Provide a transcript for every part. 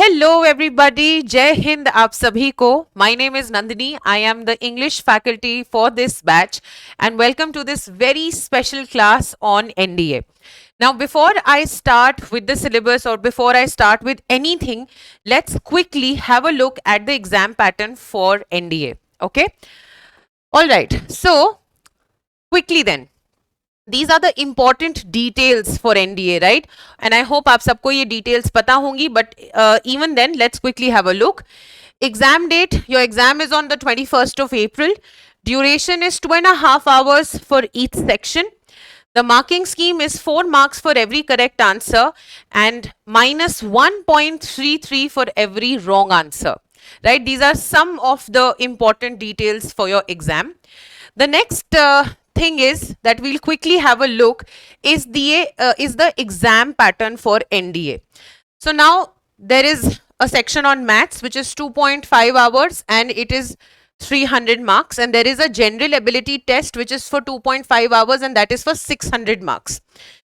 Hello everybody, जय हिंद आप सभी को. My name is Nandini. I am the English faculty for this batch and welcome to this very special class on NDA. Now, before I start with the syllabus or before I start with anything, let's quickly have a look at the exam pattern for NDA. Okay? All right. So, quickly then. These are the important details for NDA, right? And I hope आप सबको ये details पता होंगी, but even then, let's quickly have a look. Exam date, your exam is on the 21st of April. Duration is 2.5 hours for each section. The marking scheme is 4 marks for every correct answer and minus 1.33 for every wrong answer, right? These are some of the important details for your exam. The next thing is that we'll quickly have a look is the exam pattern for NDA. So now there is a section on maths which is 2.5 hours and it is 300 marks, and there is a general ability test which is for 2.5 hours and that is for 600 marks.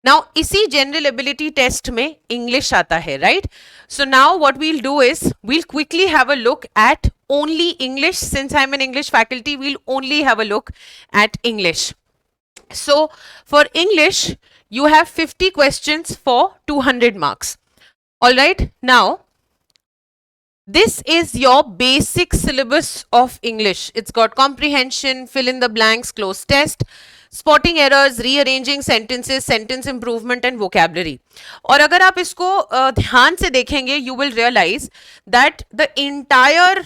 Now इसी general ability test में English आता है, right? So now what we'll do is we'll quickly have a look at only English. Since I'm an English faculty, we'll only have a look at English. So for English, you have 50 questions for 200 marks. All right. Now, this is your basic syllabus of English. It's got comprehension, fill in the blanks, close test, spotting errors, rearranging sentences, sentence improvement and vocabulary. और अगर आप इसको ध्यान से देखेंगे, you will realize that the entire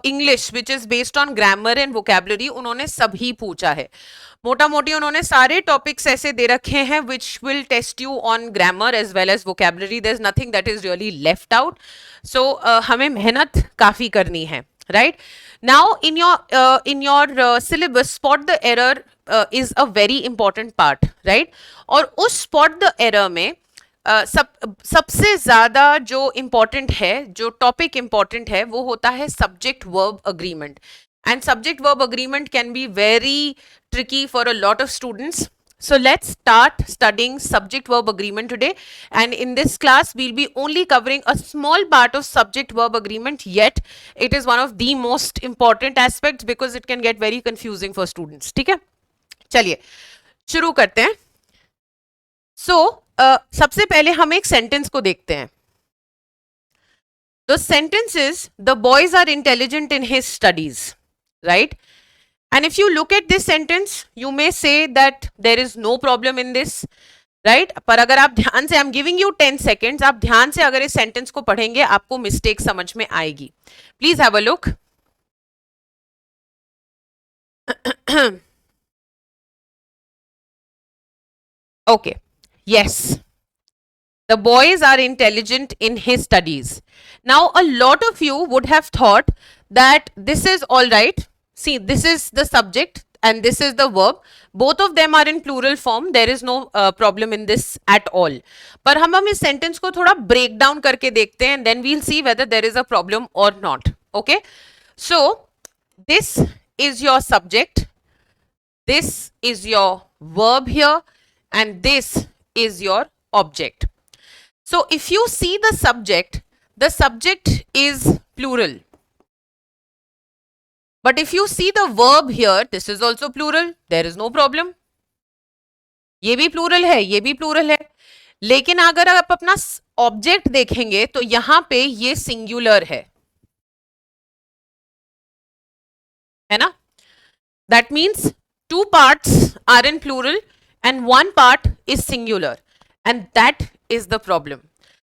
English which is based on grammar and vocabulary उन्होंने सभी पूछा है. मोटा मोटी उन्होंने सारे टॉपिक्स ऐसे दे रखे हैं which will test you on grammar as well as vocabulary. There's nothing that is really left out. So हमें मेहनत काफ़ी करनी है, right? Now in your syllabus, spot the error is a very important part, right? और उस spot the error में सबसे ज़्यादा जो इम्पॉर्टेंट है, जो टॉपिक इम्पॉर्टेंट है, वो होता है subject verb agreement. And subject verb agreement can be very tricky for a lot of students. So let's start studying subject verb agreement today. And in this class, we'll be only covering a small part of subject verb agreement, yet it is one of the most important aspects because it can get very confusing for students. ठीक है? चलिए शुरू करते हैं. So सबसे पहले हम एक सेंटेंस को देखते हैं. The sentence is, the boys are intelligent in his studies. Right? And if you look at this sentence, you may say that there is no problem in this, right? पर अगर आप ध्यान से, I'm giving you 10 seconds, आप ध्यान से अगर इस सेंटेंस को पढ़ेंगे आपको मिस्टेक समझ में आएगी. Please have a look. Okay. Yes. The boys are intelligent in his studies. Now, a lot of you would have thought that this is all right. See, this is the subject and this is the verb. Both of them are in plural form. There is no problem in this at all. पर हम इस sentence को थोड़ा break down करके देखते हैं, and then we'll see whether there is a problem or not. Okay? So, this is your subject. This is your verb here, and this is your object. So, if you see the subject is plural. But if you see the verb here, this is also plural. There is no problem. ये भी plural है, ये भी plural है. लेकिन अगर आप अपना object देखेंगे तो यहां पे ये singular है ना? That means two parts are in plural and one part is singular, and that is the problem.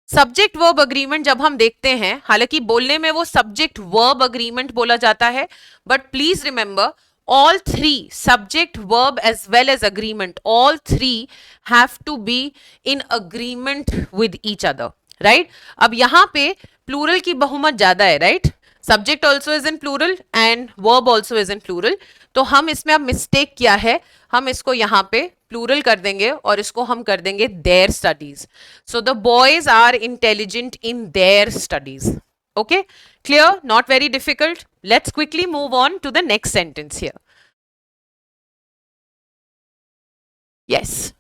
Subject verb agreement जब हम देखते हैं, हालांकि बोलने में वो सब्जेक्ट वर्ब अग्रीमेंट बोला जाता है, but please remember all three, subject, verb as well as agreement, all three have to be in agreement with each other, right? अब यहाँ पे plural की बहुमत ज़्यादा है, right? Subject also is in plural and verb also is in plural. तो हम इसमें अब mistake क्या है, हम इसको यहाँ पे plural कर देंगे और इसको हम कर देंगे their studies. So the boys are intelligent in their studies. Okay, clear? Not very difficult. Let's quickly move on to the next sentence here. Yes.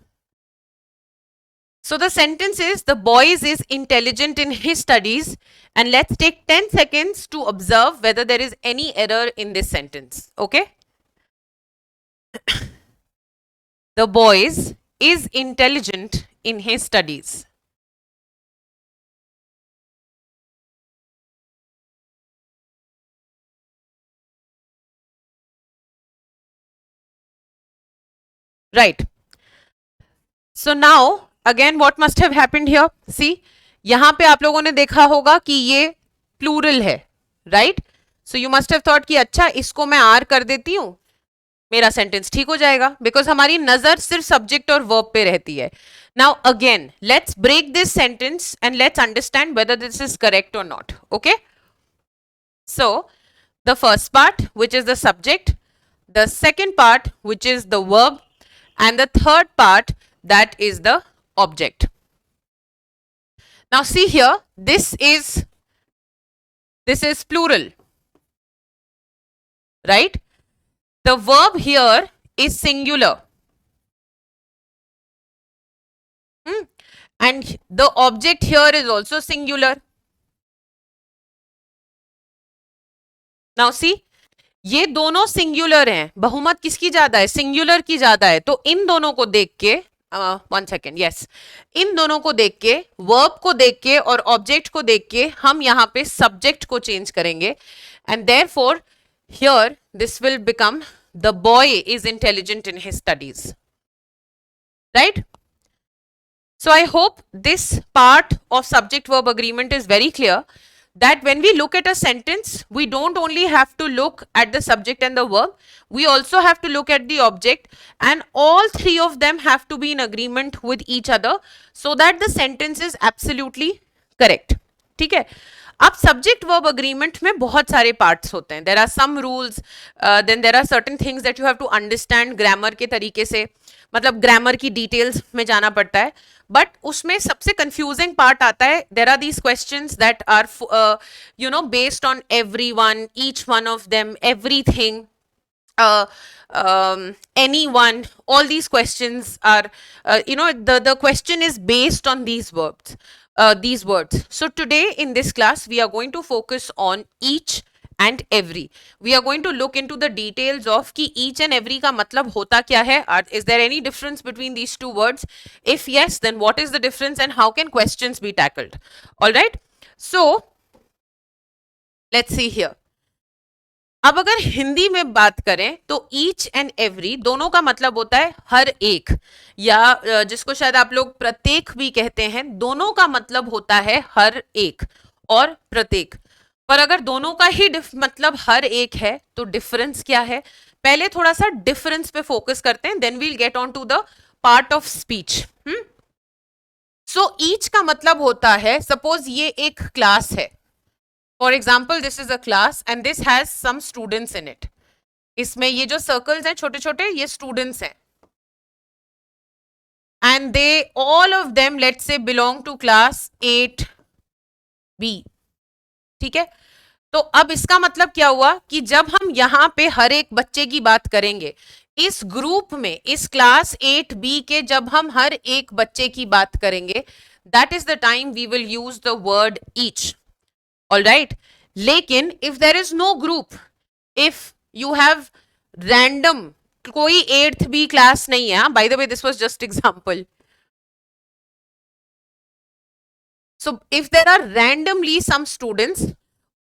So the sentence is the boys is intelligent in his studies, and let's take 10 seconds to observe whether there is any error in this sentence. Okay? The boys is intelligent in his studies. Right. So now again what must have happened here? See, यहाँ पे आप लोगों ने देखा होगा कि ये plural है, right? So you must have thought कि अच्छा इसको मैं आर कर देती हूँ, मेरा सेंटेंस ठीक हो जाएगा, बिकॉज हमारी नजर सिर्फ सब्जेक्ट और वर्ब पे रहती है. Now again let's break this sentence and let's understand whether this is correct or not. Okay, so the first part, which is the subject, the second part, which is the verb, and the third part, that is the object. Now see here, this is plural, right? The verb here is singular. And the object here is also singular. Now see, ये दोनों singular हैं, बहुमत किसकी ज्यादा है? Singular की ज्यादा है. तो इन दोनों को देख के, वन सेकेंड, यस, इन दोनों को देख के, वर्ब को देख के और ऑब्जेक्ट को देख के हम यहां पे सब्जेक्ट को चेंज करेंगे. And therefore here this will become the boy is intelligent in his studies. Right? So I hope this part of subject verb agreement is very clear, that when we look at a sentence, we don't only have to look at the subject and the verb, we also have to look at the object, and all three of them have to be in agreement with each other so that the sentence is absolutely correct. ठीक है? अब subject verb agreement में बहुत सारे parts होते हैं. There are some rules, then there are certain things that you have to understand grammar के तरीके से, मतलब ग्रामर की डिटेल्स में जाना पड़ता है. बट उसमें सबसे कंफ्यूजिंग पार्ट आता है. There are these questions that are you know based on every one, each one of them, everything, anyone, all these questions are, the question is based on these verbs, these words. So today in this class we are going to focus on each and every. We are going to look into the details of कि each and every का मतलब होता क्या है. Is there any difference between these two words? If yes, then what is the difference and how can questions be tackled? All right, so let's see here. अब अगर हिंदी में बात करें तो ईच एंड एवरी दोनों का मतलब होता है हर एक, या जिसको शायद आप लोग प्रत्येक भी कहते हैं. दोनों का मतलब होता है हर एक और प्रत्येक. पर अगर दोनों का ही मतलब हर एक है तो डिफरेंस क्या है? पहले थोड़ा सा डिफरेंस पे फोकस करते हैं, then we'll get on to the part of speech. So each का मतलब होता है, सपोज ये एक क्लास है. For example, this is a class and this has some students in it. इसमें ये जो circles हैं छोटे छोटे, ये students हैं. And they, all of them, let's say belong to class 8B. ठीक है? तो अब इसका मतलब क्या हुआ कि जब हम यहाँ पे हर एक बच्चे की बात करेंगे, इस ग्रुप में, इस क्लास 8B के जब हम हर एक बच्चे की बात करेंगे, that is the time we will use the word each. All right, लेकिन if there is no group, if you have random, कोई 8th B class नहीं है, by the way this was just example. So if there are randomly some students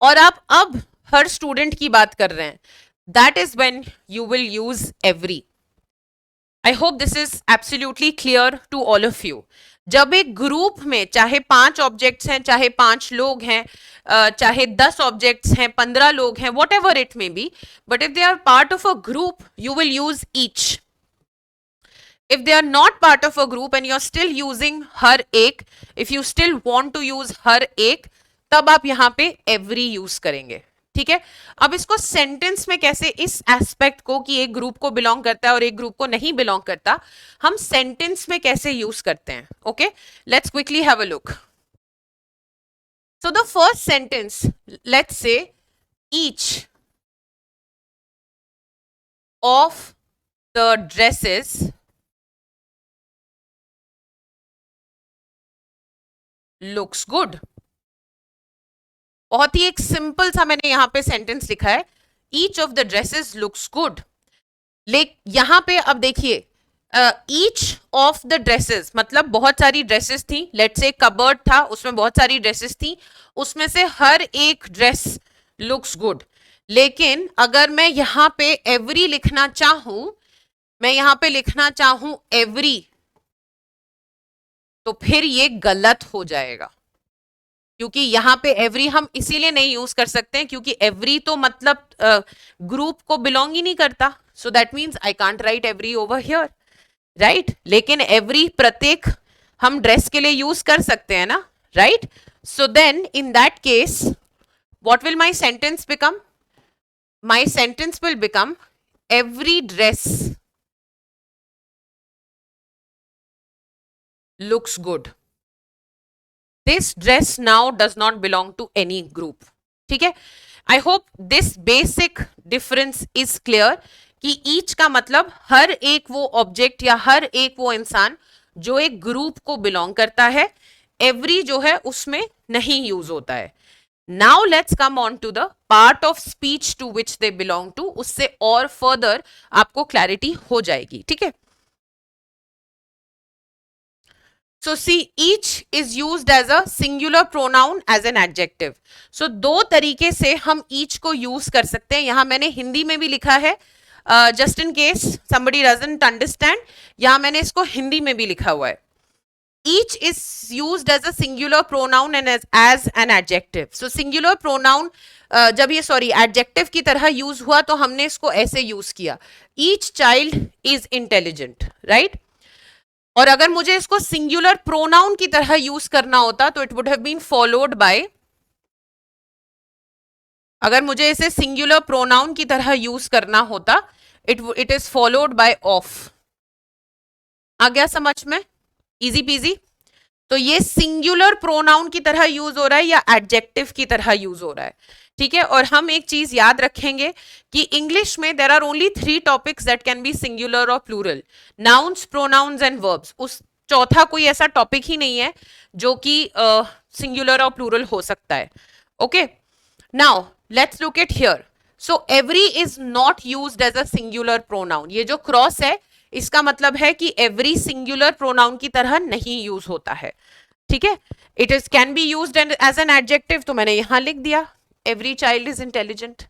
और आप अब हर student की बात कर रहे हैं, that is when you will use every. I hope this is absolutely clear to all of you. जब एक ग्रुप में चाहे 5 ऑब्जेक्ट्स हैं, चाहे 5 लोग हैं, चाहे 10 ऑब्जेक्ट्स हैं, 15 लोग हैं, whatever it may be, but if they are part of a group you will use each. If they are not part of a group and you're still using हर एक, if you still want to use हर एक, तब आप यहाँ पे every use करेंगे. ठीक है? अब इसको सेंटेंस में कैसे, इस एस्पेक्ट को कि एक ग्रुप को बिलोंग करता है और एक ग्रुप को नहीं बिलोंग करता, हम सेंटेंस में कैसे यूज करते हैं. Okay, let's quickly have a look. So the first sentence, let's say each of the dresses looks good. बहुत ही एक सिंपल सा मैंने यहाँ पे सेंटेंस लिखा है, each of the dresses looks good. यहाँ पे अब देखिए, ईच ऑफ द ड्रेसेस मतलब बहुत सारी ड्रेसेस थी, लेट्स से कबर्ड था उसमें बहुत सारी ड्रेसेस थी, उसमें से हर एक ड्रेस लुक्स गुड। लेकिन अगर मैं यहाँ पे एवरी लिखना चाहूं, मैं यहाँ पे लिखना चाहूं एवरी, तो फिर ये गलत हो जाएगा, क्योंकि यहाँ पे एवरी हम इसीलिए नहीं यूज कर सकते हैं क्योंकि एवरी तो मतलब ग्रुप को बिलोंग ही नहीं करता, so that means I can't right every over here, right. लेकिन एवरी प्रत्येक हम ड्रेस के लिए यूज कर सकते हैं ना, right. So then in that case what will my sentence become? My sentence will become every dress looks good. This dress now does not belong to any group. ठीक है, I hope this basic difference is clear कि each का मतलब हर एक वो object या हर एक वो इंसान जो एक ग्रुप को बिलोंग करता है, एवरी जो है उसमें नहीं यूज होता है। Now let's come on to the part of speech to which they belong to, उससे और फर्दर आपको क्लैरिटी हो जाएगी, ठीक है। So see, each is used as a singular pronoun as an adjective. So दो तरीके से हम each को use कर सकते हैं। यहाँ मैंने हिंदी में भी लिखा है, just in case somebody doesn't understand, यहाँ मैंने इसको हिंदी में भी लिखा हुआ है। Each is used as a singular pronoun and as an adjective. So singular pronoun जब ये adjective की तरह use हुआ तो हमने इसको ऐसे use किया, each child is intelligent, right? और अगर मुझे इसको सिंगुलर प्रोनाउन की तरह यूज करना होता तो it would have been followed by, अगर मुझे इसे सिंगुलर प्रोनाउन की तरह यूज करना होता it is followed by of. आ गया समझ में? Easy peasy. तो ये सिंगुलर प्रोनाउन की तरह यूज हो रहा है या एडजेक्टिव की तरह यूज हो रहा है, ठीक है। और हम एक चीज याद रखेंगे कि इंग्लिश में there are only 3 topics that can be singular और plural, nouns, pronouns and verbs. उस चौथा कोई ऐसा टॉपिक ही नहीं है जो कि सिंगुलर और प्लूरल हो सकता है, okay. Now let's look at here. So every is not used as a singular pronoun. ये जो क्रॉस है इसका मतलब है कि एवरी सिंगुलर प्रोनाउन की तरह नहीं यूज होता है, ठीक है। It is can be used as an adjective, तो मैंने यहां लिख दिया every child is intelligent.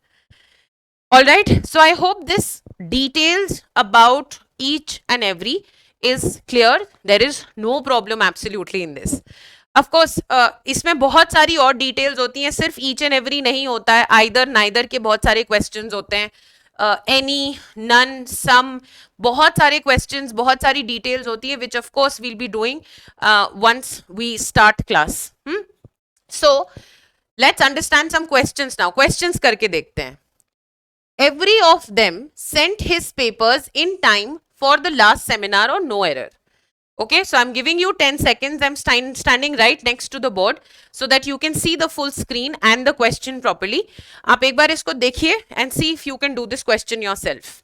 All right, so I hope this details about each and every is clear. There is no problem absolutely in this. Of course इसमें बहुत सारी और details होती हैं, सिर्फ ईच एंड एवरी नहीं होता है, आइदर नाइदर के बहुत सारे क्वेश्चंस होते हैं, एनी, नन, सम, बहुत सारे क्वेश्चंस, बहुत सारी डिटेल्स होती है which of course we'll be doing once we start class. So let's understand some questions now. Questions करके देखते हैं। Every of them sent his papers in time for the last seminar or no error. Okay, so I'm giving you 10 seconds. I'm standing right next to the board so that you can see the full screen and the question properly. आप एक बार इसको देखिए and see if you can do this question yourself.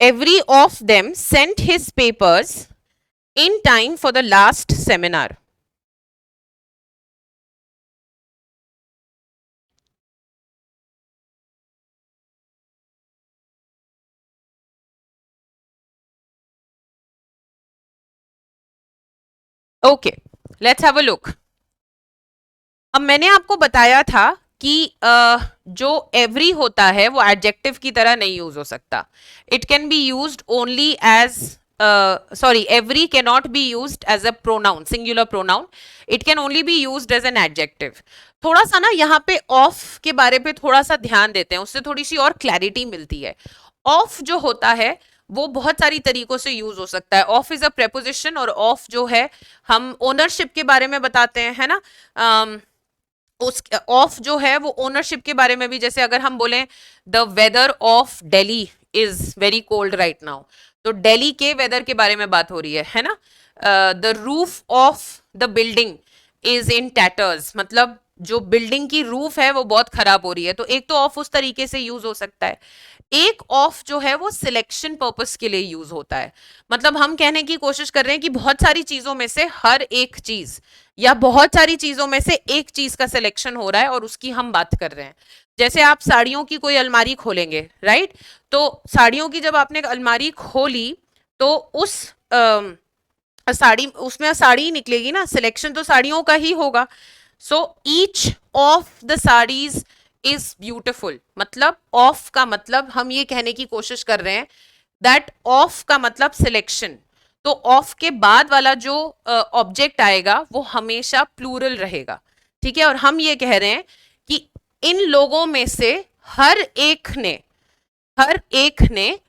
Every of them sent his papers in time for the last seminar. Okay, let's have a look. अब मैंने आपको बताया था कि जो एवरी होता है वो एडजेक्टिव की तरह नहीं यूज हो सकता, it can be used only as, sorry, every can not be used as a pronoun, singular pronoun, it can only be used as an adjective. थोड़ा सा ना यहाँ पे ऑफ के बारे पे थोड़ा सा ध्यान देते हैं, उससे थोड़ी सी और क्लैरिटी मिलती है। ऑफ जो होता है वो बहुत सारी तरीकों से यूज हो सकता है। ऑफ इज अ प्रेपोजिशन, और ऑफ जो है हम ओनरशिप के बारे में बताते हैं, है ना। उस ऑफ जो है वो ओनरशिप के बारे में भी, जैसे अगर हम बोलें the weather of Delhi is very cold right now, तो दिल्ली के वेदर के बारे में बात हो रही है ना। The roof of the building is in tatters, मतलब जो बिल्डिंग की रूफ है वो बहुत खराब हो रही है, तो एक तो ऑफ उस तरीके से यूज हो सकता है। एक ऑफ जो है वो सिलेक्शन पर्पस के लिए यूज होता है। मतलब हम कहने की कोशिश कर रहे हैं कि बहुत सारी चीजों में से हर एक चीज या बहुत सारी चीजों में से एक चीज का सिलेक्शन हो रहा है और उसकी हम बात कर रहे हैं। जैसे आप साड़ियों की कोई अलमारी खोलेंगे, राइट? तो साड़ियों की जब आपने अलमारी खोली तो उस साड़ी, उसमें साड़ी ही निकलेगी ना, सिलेक्शन तो साड़ियों का ही होगा। So each of the saris is beautiful, मतलब ऑफ का मतलब हम ये कहने की कोशिश कर रहे हैं दैट ऑफ का मतलब सिलेक्शन। तो ऑफ के बाद वाला जो ऑब्जेक्ट आएगा वो हमेशा प्लूरल रहेगा, ठीक है? और हम ये कह रहे हैं कि इन लोगों में से हर एक ने हर एक ने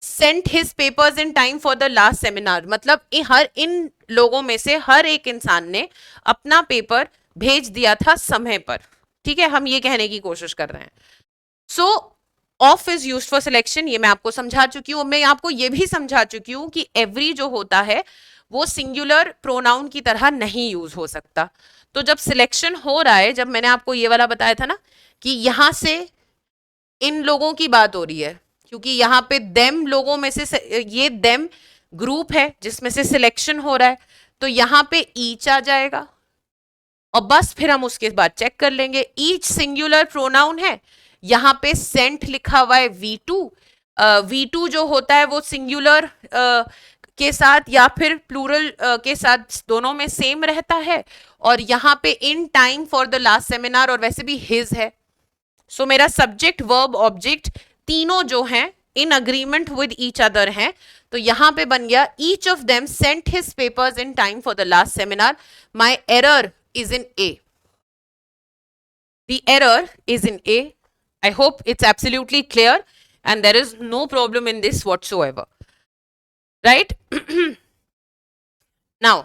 sent his papers in time for the last seminar, मतलब हर इन लोगों में से हर एक इंसान ने अपना पेपर भेज दिया था समय पर, ठीक है? हम ये कहने की कोशिश कर रहे हैं। सो of is use for selection, ये मैं आपको समझा चुकी हूं। मैं आपको ये भी समझा चुकी हूं कि एवरी जो होता है वो सिंगुलर प्रोनाउन की तरह नहीं यूज हो सकता। तो जब सिलेक्शन हो रहा है, जब मैंने आपको ये वाला बताया था ना कि यहां से इन लोगों की बात हो रही है, क्योंकि यहाँ पे देम लोगों में से ये देम ग्रुप है जिसमें से सिलेक्शन हो रहा है, तो यहाँ पे ईच आ जाएगा और बस फिर हम उसके बाद चेक कर लेंगे। ईच सिंगुलर प्रोनाउन है, यहाँ पे सेंट लिखा हुआ है V2। V2 जो होता है वो सिंगुलर के साथ या फिर प्लूरल के साथ दोनों में सेम रहता है। और यहाँ पे in time for the last seminar और वैसे भी हिज है। सो मेरा सब्जेक्ट वर्ब ऑब्जेक्ट तीनों जो हैं in agreement with each other हैं। तो यहां पे बन गया each of them sent his papers in time for the last seminar. My error is in A. The error is in A. I hope it's absolutely clear and there is no problem in this whatsoever. Right? Now,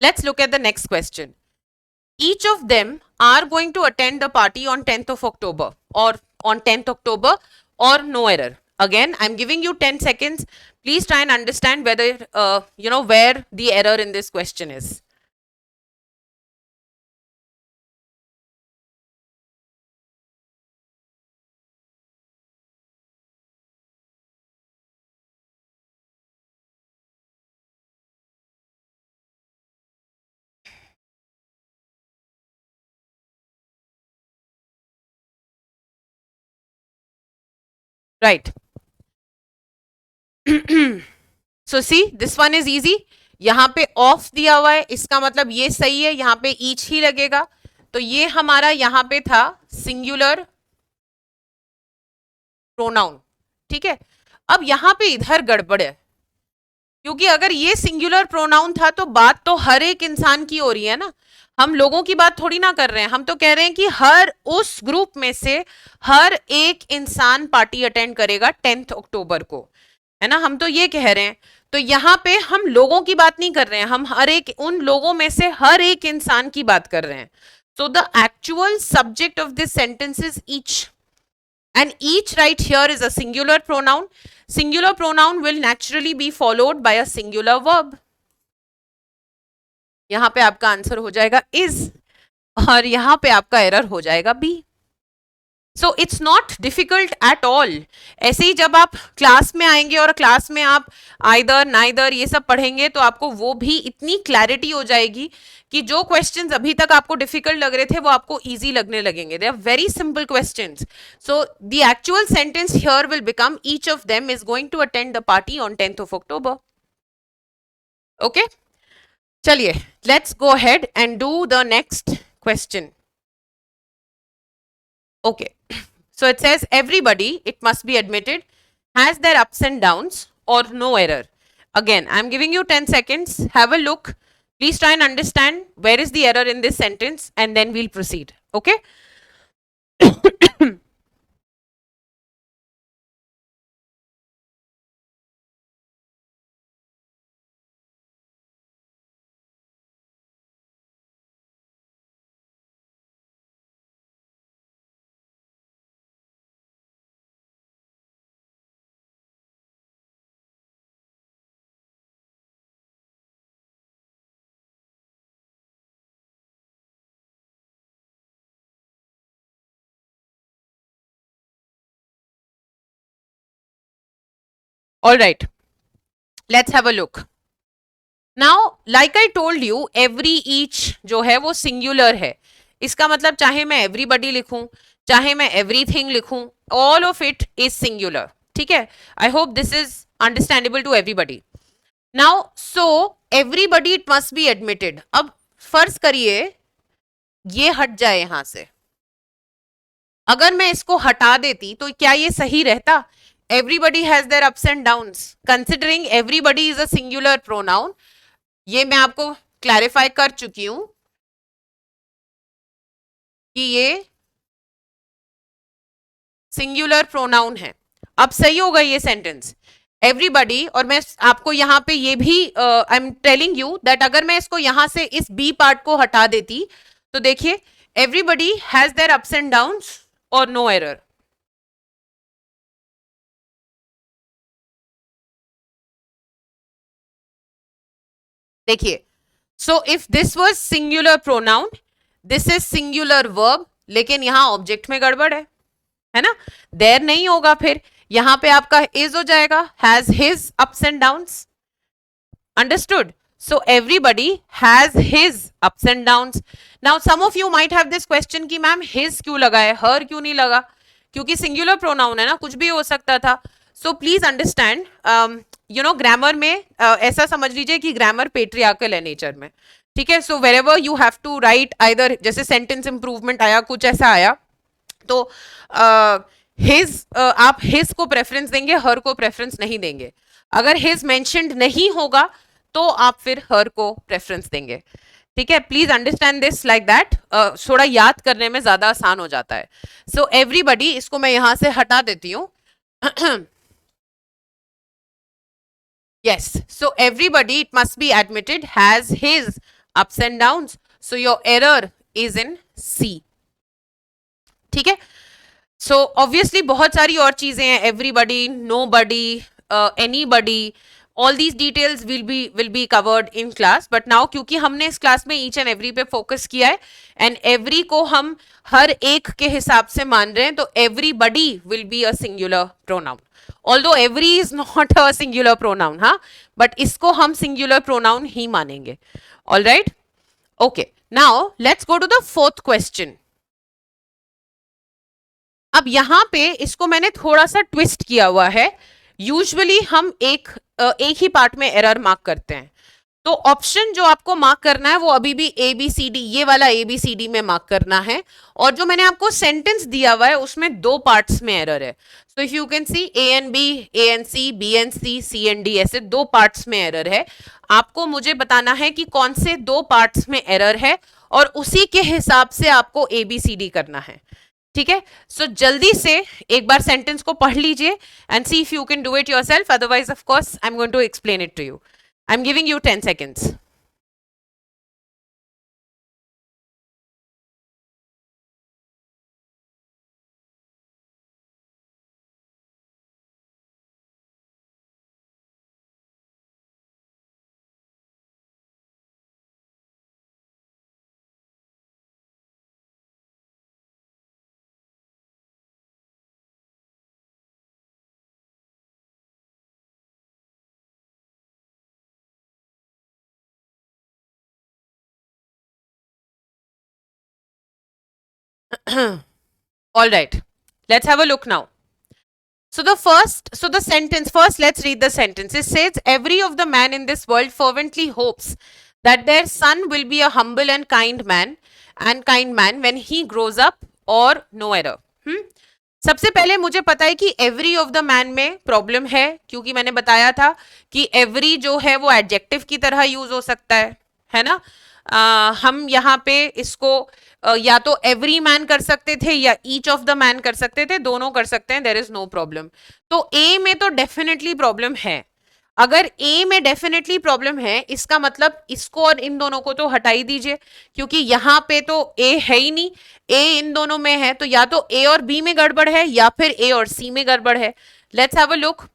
let's look at the next question. Each of them are going to attend the party on 10th of October or on 10th October or no error. Again, I'm giving you 10 seconds. Please try and understand whether, where the error in this question is. Right. So see this one is easy. यहाँ पे of दिया हुआ है, इसका मतलब ये सही है, यहाँ पे ईच ही लगेगा। तो ये हमारा यहाँ पे था सिंगुलर प्रोनाउन, ठीक है? अब यहाँ पे इधर गड़बड़ है, क्योंकि अगर ये सिंगुलर प्रोनाउन था तो बात तो हर एक इंसान की हो रही है ना। हम लोगों की बात थोड़ी ना कर रहे हैं, हम तो कह रहे हैं कि हर उस ग्रुप में से हर एक इंसान पार्टी अटेंड करेगा 10th अक्टूबर को, है ना? हम तो ये कह रहे हैं। तो यहाँ पे हम लोगों की बात नहीं कर रहे हैं, हम हर एक उन लोगों में से हर एक इंसान की बात कर रहे हैं। सो the actual subject of this sentence is each, and each right here is a singular pronoun. Singular pronoun will naturally be followed by a singular verb. यहां पे आपका आंसर हो जाएगा is और यहां पे आपका एरर हो जाएगा B. So it's not difficult at all. ऐसे ही जब आप क्लास में आएंगे और क्लास में आप आइदर नाइदर ये सब पढ़ेंगे तो आपको वो भी इतनी क्लैरिटी हो जाएगी कि जो क्वेश्चंस अभी तक आपको डिफिकल्ट लग रहे थे वो आपको इजी लगने लगेंगे। They are very simple questions. So the actual sentence here will become each of them is going to attend the party on 10th of October. Okay, चलिए let's go ahead and do the next question. Okay. So it says everybody, it must be admitted, has their ups and downs or no error. Again, I'm giving you 10 seconds. Have a look. Please try and understand where is the error in this sentence and then we'll proceed. Okay. All right, let's have a look now. Like I told you, every each जो है वो singular है. इसका मतलब चाहे मैं everybody लिखूं, चाहे मैं एवरीथिंग लिखूं, all of it is singular. ठीक है, I hope this is understandable to everybody. Now so everybody it must be admitted. अब फर्ज करिए ये हट जाए यहां से, अगर मैं इसको हटा देती तो क्या ये सही रहता? Everybody has their ups and downs. Considering everybody is a singular pronoun, ये मैं आपको क्लैरिफाई कर चुकी हूं कि ये सिंगुलर प्रोनाउन है. अब सही होगा ये सेंटेंस, एवरीबडी. और मैं आपको यहां पे ये भी I am telling you that अगर मैं इसको यहां से इस बी पार्ट को हटा देती तो देखिए everybody has their ups and downs और नो एरर. देखिए, so if this was singular pronoun, this is singular verb, लेकिन यहां ऑब्जेक्ट में गड़बड़ है ना. देर नहीं होगा, फिर यहां पे आपका इज हो जाएगा, has his ups and downs. Understood? So everybody has his ups and downs. Now some of you might have this question कि मैम हिज क्यों लगा है, हर क्यों नहीं लगा? क्योंकि सिंगुलर प्रोनाउन है ना, कुछ भी हो सकता था. So please understand, you know grammar में ऐसा समझ लीजिए कि ग्रामर पेट्रियार्कल है नेचर में. ठीक है, so wherever you have to write either, जैसे सेंटेंस इंप्रूवमेंट आया, कुछ ऐसा आया, तो हिज आप हिज को प्रेफरेंस देंगे, हर को प्रेफरेंस नहीं देंगे. अगर हिज मेंशन्ड नहीं होगा तो आप फिर हर को प्रेफरेंस देंगे. ठीक है, please understand this like that, थोड़ा याद करने में ज्यादा आसान हो जाता है. सो एवरीबडी, इसको मैं यहां से हटा देती हूं. yes, so everybody it must be admitted has his ups and downs, so your error is in C. ठीक है, सो ऑब्वियसली बहुत सारी और चीजें हैं, everybody, nobody, anybody, all these details will be covered in class. But now क्योंकि हमने इस क्लास में ईच एंड एवरी पे फोकस किया है एंड एवरी को हम हर एक के हिसाब से मान रहे हैं, तो everybody will be a singular pronoun. Although every is not a singular pronoun, हाँ, बट इसको हम सिंगुलर प्रोनाउन ही मानेंगे. All right, okay. Now let's go to the fourth question. अब यहां पे इसको मैंने थोड़ा सा ट्विस्ट किया हुआ है. यूजुअली हम एक ही पार्ट में एरर मार्क करते हैं, तो ऑप्शन जो आपको मार्क करना है वो अभी भी ए बी सी डी, ये वाला ए बी सी डी में मार्क करना है. और जो मैंने आपको सेंटेंस दिया हुआ है उसमें दो पार्ट्स में एरर है. So if you can see A and B, A and C, B and C, C and D, ऐसे दो पार्ट्स में एरर है. आपको मुझे बताना है कि कौन से दो पार्ट्स में एरर है और उसी के हिसाब से आपको ए बी सी डी करना है. ठीक है, सो जल्दी से एक बार सेंटेंस को पढ़ लीजिए and see if you can do it yourself, otherwise of course I am going to explain it to you. I am giving you 10 seconds. All right, let's have a look now. So the sentence, first let's read the sentence. It says, every of the man in this world fervently hopes that their son will be a humble and kind man when he grows up, or no error. सबसे पहले मुझे पता है कि every of the man में problem है, क्योंकि मैंने बताया था कि एवरी जो है वो एडजेक्टिव की तरह यूज हो सकता है ना. हम यहाँ पे इसको या तो एवरी मैन कर सकते थे या ईच ऑफ द मैन कर सकते थे, दोनों कर सकते हैं, देयर इज नो प्रॉब्लम. तो ए में तो डेफिनेटली प्रॉब्लम है. अगर ए में डेफिनेटली प्रॉब्लम है, इसका मतलब इसको और इन दोनों को तो हटा ही दीजिए, क्योंकि यहाँ पे तो ए है ही नहीं, ए इन दोनों में है, तो या तो ए और बी में गड़बड़ है या फिर ए और सी में गड़बड़ है. Let's have a look.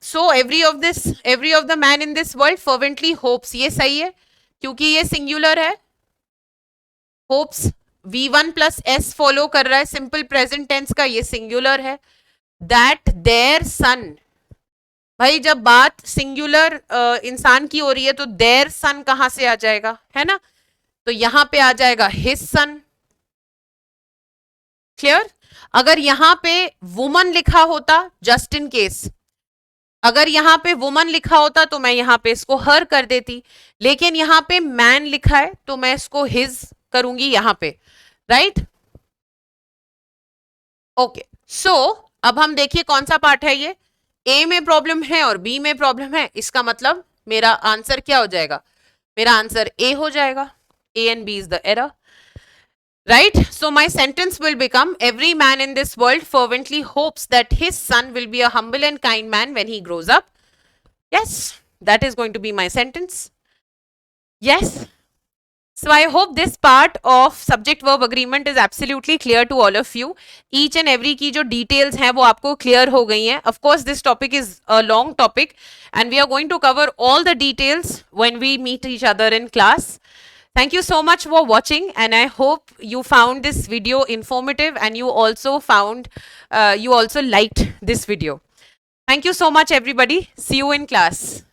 So every of the man in this world fervently hopes, ये सही है क्योंकि ये सिंगुलर है. Hopes V1 plus S follow कर रहा है, सिंपल प्रेजेंट टेंस का, ये सिंगुलर है. दैट देयर सन, भाई जब बात सिंगुलर इंसान की हो रही है तो देयर सन कहां से आ जाएगा, है ना? तो यहां पे आ जाएगा हिज सन। क्लियर? अगर यहां पे वुमन लिखा होता, जस्ट इन केस, अगर यहां पे वुमन लिखा होता तो मैं यहां पे इसको हर कर देती, लेकिन यहां पे मैन लिखा है तो मैं इसको हिज करूंगी यहां पे, राइट? ओके, सो अब हम देखिए कौन सा पार्ट है ये। ए में प्रॉब्लम है और बी में प्रॉब्लम है, इसका मतलब मेरा आंसर क्या हो जाएगा? मेरा आंसर ए हो जाएगा। A and B is the error, right? So my sentence will become, every man in this world fervently hopes that his son will be a humble and kind man when he grows up. Yes, that is going to be my sentence. Yes. So I hope this part of subject verb agreement is absolutely clear to all of you. Each and every की जो details हैं वो आपको clear हो गई हैं. Of course this topic is a long topic and we are going to cover all the details when we meet each other in class. Thank you so much for watching and I hope you found this video informative and you also liked this video. Thank you so much everybody. See you in class.